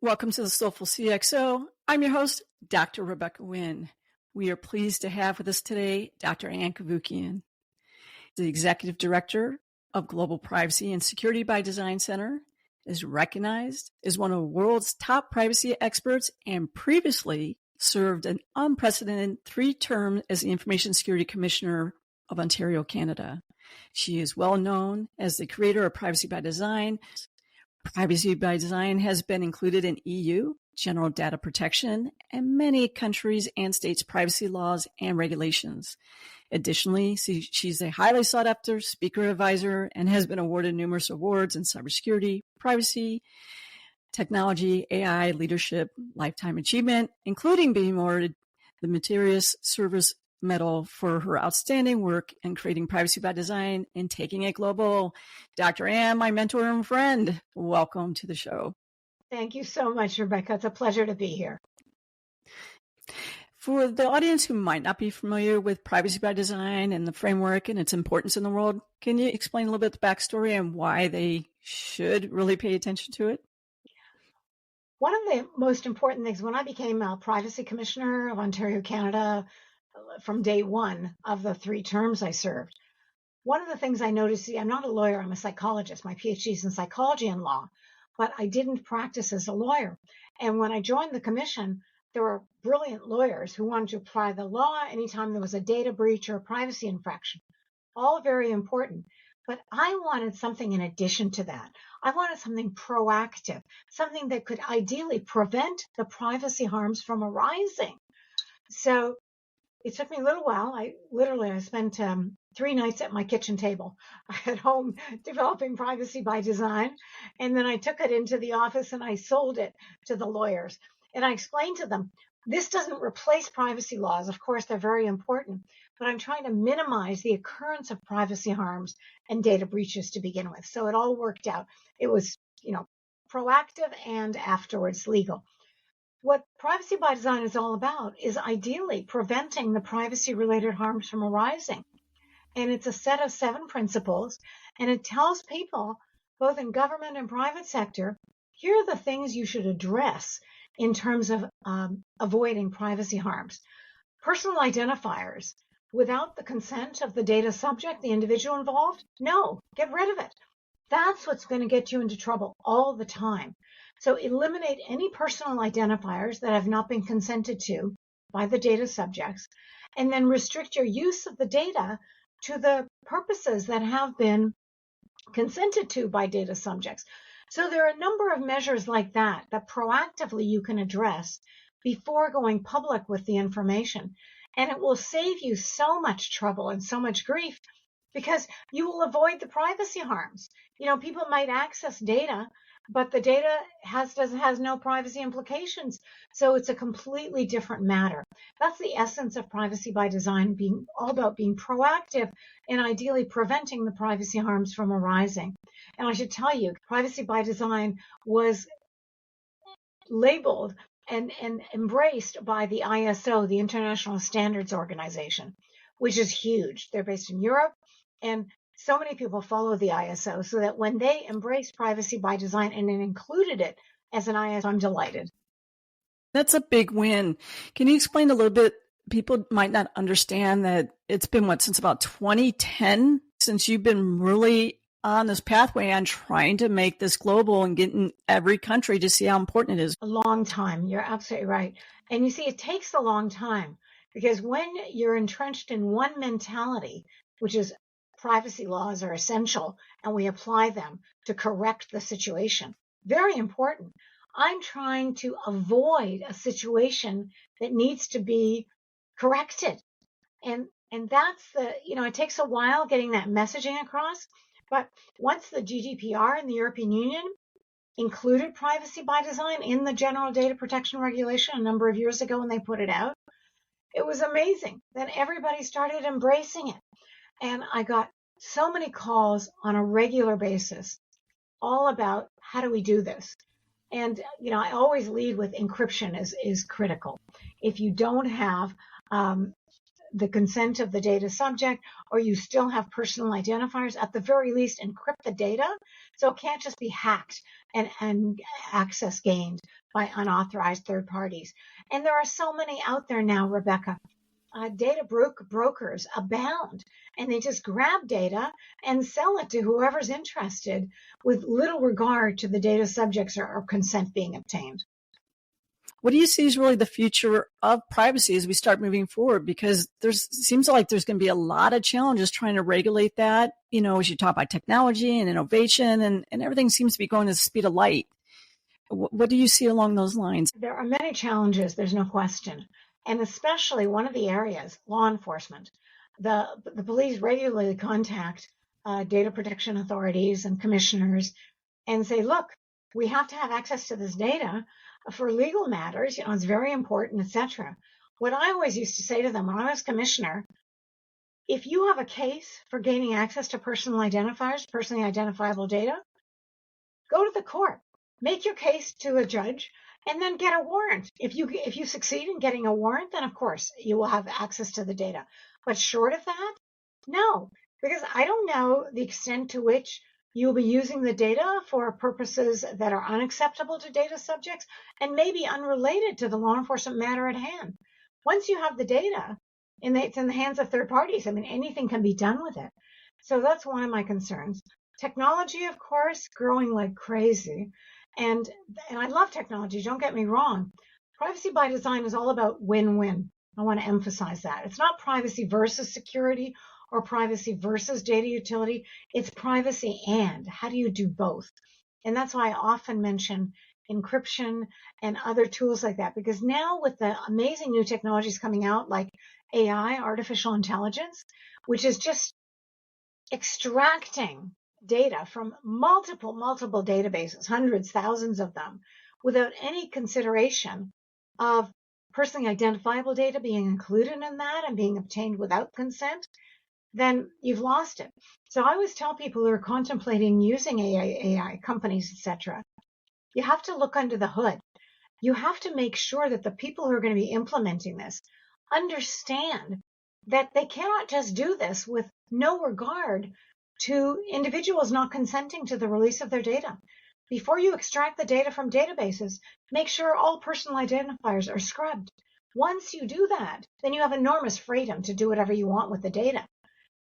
Welcome to the Soulful CXO. I'm your host, Dr. Rebecca Wynn. We are pleased to have with us today Dr. Cavoukian, the Executive Director of Global Privacy and Security by Design Center, is recognized as one of the world's top privacy experts and previously served an unprecedented 3 terms as the Information Security Commissioner of Ontario, Canada. She is well known as the creator of Privacy by Design. Privacy by Design has been included in EU, General Data Protection, and many countries' and states' privacy laws and regulations. Additionally, she's a highly sought-after speaker advisor and has been awarded numerous awards in cybersecurity, privacy, technology, AI, leadership, lifetime achievement, including being awarded the Meritorious Service Medal for her outstanding work in creating Privacy by Design and taking it global. Dr. Ann, my mentor and friend, welcome to the show. Thank you so much, Rebecca. It's a pleasure to be here. For the audience who might not be familiar with Privacy by Design and the framework and its importance in the world, can you explain a little bit the backstory and why they should really pay attention to it? One of the most important things, when I became a Privacy Commissioner of Ontario, Canada, from day one of the 3 terms I served, one of the things I noticed, I'm not a lawyer, I'm a psychologist. My PhD is in psychology and law, but I didn't practice as a lawyer. And when I joined the commission, there were brilliant lawyers who wanted to apply the law anytime there was a data breach or a privacy infraction. All very important. But I wanted something in addition to that. I wanted something proactive, something that could ideally prevent the privacy harms from arising. So it took me a little while. I spent 3 nights at my kitchen table at home developing Privacy by Design. And then I took it into the office and I sold it to the lawyers. And I explained to them, this doesn't replace privacy laws. Of course, they're very important, but I'm trying to minimize the occurrence of privacy harms and data breaches to begin with. So it all worked out. It was, proactive and afterwards legal. What Privacy by Design is all about is ideally preventing the privacy-related harms from arising. And it's a set of 7 principles, and it tells people, both in government and private sector, here are the things you should address in terms of avoiding privacy harms. Personal identifiers, without the consent of the data subject, the individual involved, no, get rid of it. That's what's going to get you into trouble all the time. So eliminate any personal identifiers that have not been consented to by the data subjects, and then restrict your use of the data to the purposes that have been consented to by data subjects. So there are a number of measures like that proactively you can address before going public with the information. And it will save you so much trouble and so much grief because you will avoid the privacy harms. People might access data, but the data has no privacy implications. So it's a completely different matter. That's the essence of Privacy by Design, being all about being proactive and ideally preventing the privacy harms from arising. And I should tell you, Privacy by Design was labeled and embraced by the ISO, the International Standards Organization, which is huge. They're based in Europe, and so many people follow the ISO, so that when they embraced Privacy by Design and included it as an ISO, I'm delighted. That's a big win. Can you explain a little bit? People might not understand that it's been, since about 2010, since you've been really on this pathway on trying to make this global and getting every country to see how important it is. A long time. You're absolutely right. And you see, it takes a long time because when you're entrenched in one mentality, which is privacy laws are essential and we apply them to correct the situation, very important. I'm trying to avoid a situation that needs to be corrected. And that's it takes a while getting that messaging across. But once the GDPR in the European Union included Privacy by Design in the General Data Protection Regulation a number of years ago when they put it out, it was amazing. Then everybody started embracing it. And I got so many calls on a regular basis all about how do we do this? And, I always lead with encryption is critical. If you don't have the consent of the data subject, or you still have personal identifiers. At the very least, encrypt the data so it can't just be hacked and access gained by unauthorized third parties. And there are so many out there now, Rebecca. Data brokers abound, and they just grab data and sell it to whoever's interested with little regard to the data subjects or consent being obtained. What do you see is really the future of privacy as we start moving forward? Because seems like there's going to be a lot of challenges trying to regulate that, as you talk about technology and innovation and everything seems to be going at the speed of light. What do you see along those lines? There are many challenges, there's no question. And especially one of the areas, law enforcement. The police regularly contact data protection authorities and commissioners and say, look, we have to have access to this data for legal matters. It's very important, etc. What I always used to say to them when I was commissioner, if you have a case for gaining access to personal identifiers, personally identifiable data, go to the court, make your case to a judge, and then get a warrant. If you succeed in getting a warrant, then of course you will have access to the data. But short of that, no, because I don't know the extent to which you'll be using the data for purposes that are unacceptable to data subjects and maybe unrelated to the law enforcement matter at hand. Once you have the data, it's in the hands of third parties. Anything can be done with it. So that's one of my concerns. Technology, of course, growing like crazy. And I love technology, don't get me wrong. Privacy by design is all about win-win. I want to emphasize that. It's not privacy versus security or privacy versus data utility. It's privacy and how do you do both? And that's why I often mention encryption and other tools like that, because now with the amazing new technologies coming out like AI, artificial intelligence, which is just extracting data from multiple databases, hundreds, thousands of them, without any consideration of personally identifiable data being included in that and being obtained without consent, then you've lost it. So I always tell people who are contemplating using AI companies, etc., you have to look under the hood. You have to make sure that the people who are going to be implementing this understand that they cannot just do this with no regard to individuals not consenting to the release of their data. Before you extract the data from databases, make sure all personal identifiers are scrubbed. Once you do that, then you have enormous freedom to do whatever you want with the data.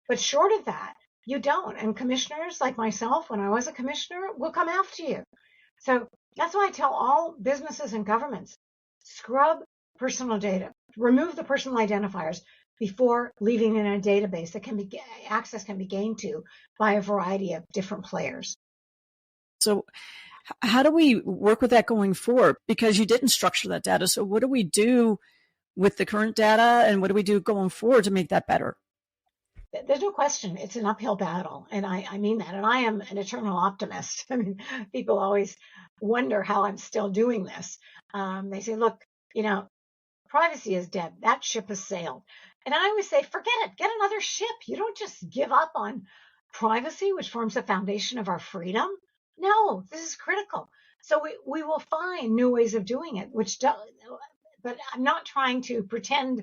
But short of that, you don't. And commissioners like myself, when I was a commissioner, will come after you. So that's why I tell all businesses and governments, scrub personal data, remove the personal identifiers before leaving in a database that access can be gained to by a variety of different players. So how do we work with that going forward? Because you didn't structure that data. So what do we do with the current data and what do we do going forward to make that better? There's no question it's an uphill battle. And I mean that. And I am an eternal optimist. People always wonder how I'm still doing this. They say, look, privacy is dead. That ship has sailed. And I always say, forget it. Get another ship. You don't just give up on privacy, which forms the foundation of our freedom. No, this is critical. So we will find new ways of doing it, but I'm not trying to pretend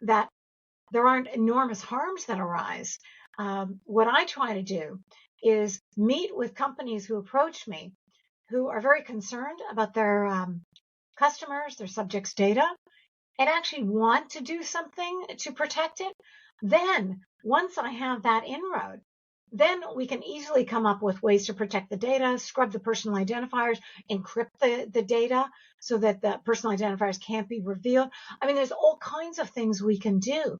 that there aren't enormous harms that arise. What I try to do is meet with companies who approach me, who are very concerned about their customers, their subjects' data, and actually want to do something to protect it. Then, once I have that inroad, then we can easily come up with ways to protect the data, scrub the personal identifiers, encrypt the data so that the personal identifiers can't be revealed. There's all kinds of things we can do,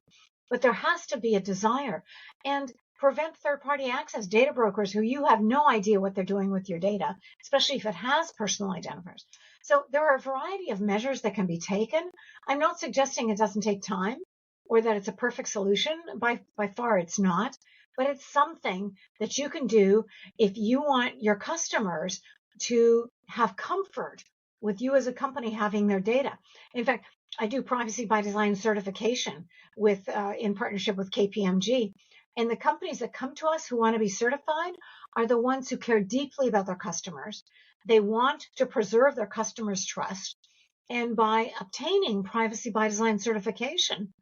but there has to be a desire. And prevent third-party access, data brokers who you have no idea what they're doing with your data, especially if it has personal identifiers. So there are a variety of measures that can be taken. I'm not suggesting it doesn't take time or that it's a perfect solution. By far, it's not. But it's something that you can do if you want your customers to have comfort with you as a company having their data. In fact, I do privacy by design certification in partnership with KPMG. And the companies that come to us who want to be certified are the ones who care deeply about their customers. They want to preserve their customers' trust. And by obtaining privacy by design certification,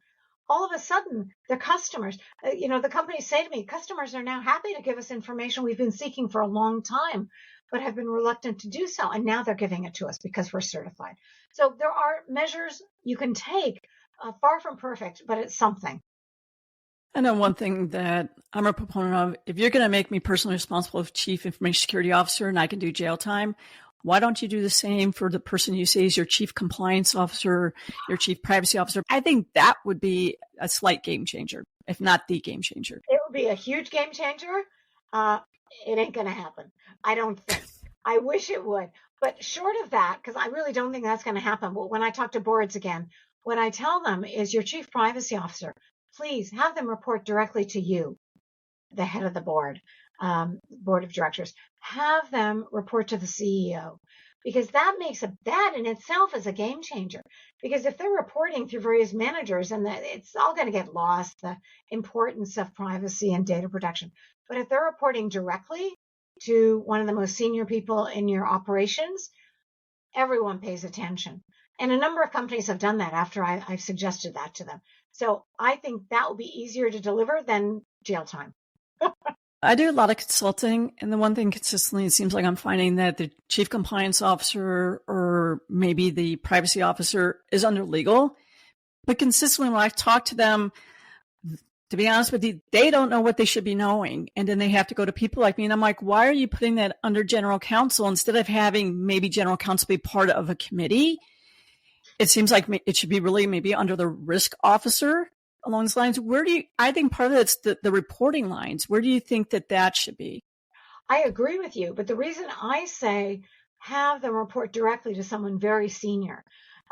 all of a sudden their customers, the companies say to me, customers are now happy to give us information we've been seeking for a long time, but have been reluctant to do so. And now they're giving it to us because we're certified. So there are measures you can take, far from perfect, but it's something. I know one thing that I'm a proponent of, if you're going to make me personally responsible as Chief Information Security Officer and I can do jail time, why don't you do the same for the person you say is your Chief Compliance Officer, your Chief Privacy Officer? I think that would be a slight game changer, if not the game changer. It would be a huge game changer. It ain't going to happen. I don't think. I wish it would. But short of that, because I really don't think that's going to happen. But when I talk to boards again, what I tell them is your Chief Privacy Officer, please have them report directly to you, the head of the board of directors. Have them report to the CEO, because that in itself is a game changer. Because if they're reporting through various managers, and it's all going to get lost, the importance of privacy and data protection. But if they're reporting directly to one of the most senior people in your operations, everyone pays attention. And a number of companies have done that after I've suggested that to them. So I think that will be easier to deliver than jail time. I do a lot of consulting, and the one thing consistently, it seems like I'm finding that the Chief Compliance Officer or maybe the Privacy Officer is under legal. But consistently when I talk to them, to be honest with you, they don't know what they should be knowing. And then they have to go to people like me. And I'm like, why are you putting that under General Counsel instead of having maybe General Counsel be part of a committee? It seems like it should be really maybe under the risk officer along those lines. I think part of it's the reporting lines. Where do you think that should be? I agree with you. But the reason I say have them report directly to someone very senior,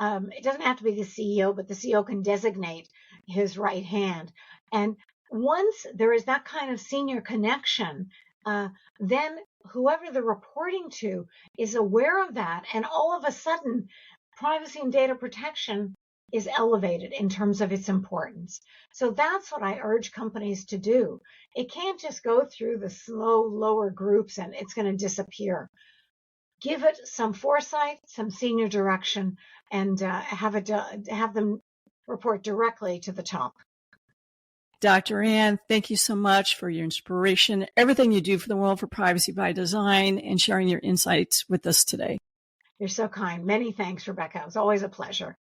it doesn't have to be the CEO, but the CEO can designate his right hand. And once there is that kind of senior connection, then whoever they're reporting to is aware of that. And all of a sudden, privacy and data protection is elevated in terms of its importance. So that's what I urge companies to do. It can't just go through the slow, lower groups and it's going to disappear. Give it some foresight, some senior direction, and have them report directly to the top. Dr. Ann, thank you so much for your inspiration, everything you do for the world for privacy by design, and sharing your insights with us today. You're so kind. Many thanks, Rebecca. It was always a pleasure.